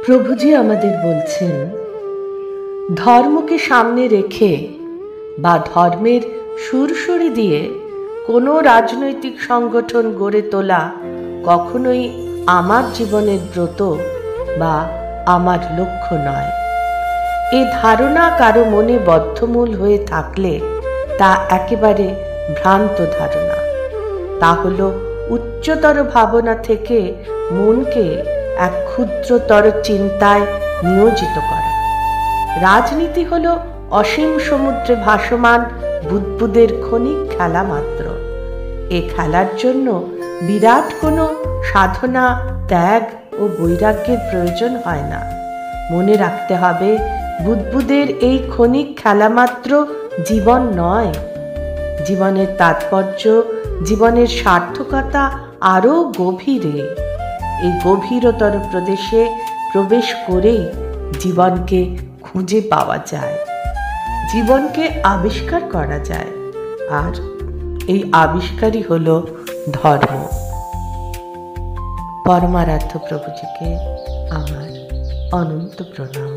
প্রভুজি আমাদের বলছেন, ধর্মকে সামনে রেখে বা ধর্মের সুরসুরি দিয়ে কোনো রাজনৈতিক সংগঠন গড়ে তোলা কখনোই আমার জীবনের ব্রত বা আমার লক্ষ্য নয়। এ ধারণা কারো মনে বদ্ধমূল হয়ে থাকলে তা একেবারে ভ্রান্ত ধারণা। তা হলো উচ্চতর ভাবনা থেকে মনকে এক ক্ষুদ্রতর চিন্তায় নিয়োজিত করা। রাজনীতি হলো অসীম সমুদ্রে ভাসমান বুদ্বুদের ক্ষণিক খেলা মাত্র। এ খেলার জন্য বিরাট কোনো সাধনা, ত্যাগ ও বৈরাগ্যের প্রয়োজন হয় না। মনে রাখতে হবে, বুদ্বুদের এই ক্ষণিক খেলা মাত্র জীবন নয়। জীবনের তাৎপর্য, জীবনের সার্থকতা আরও গভীরে। এই গভীরতর প্রদেশে প্রবেশ করেই জীবনকে খুঁজে পাওয়া যায়, জীবনকে আবিষ্কার করা যায়। আর এই আবিষ্কারই হলো ধর্ম। পরমারাধ্য প্রভুজিকে আমার অনন্ত প্রণাম।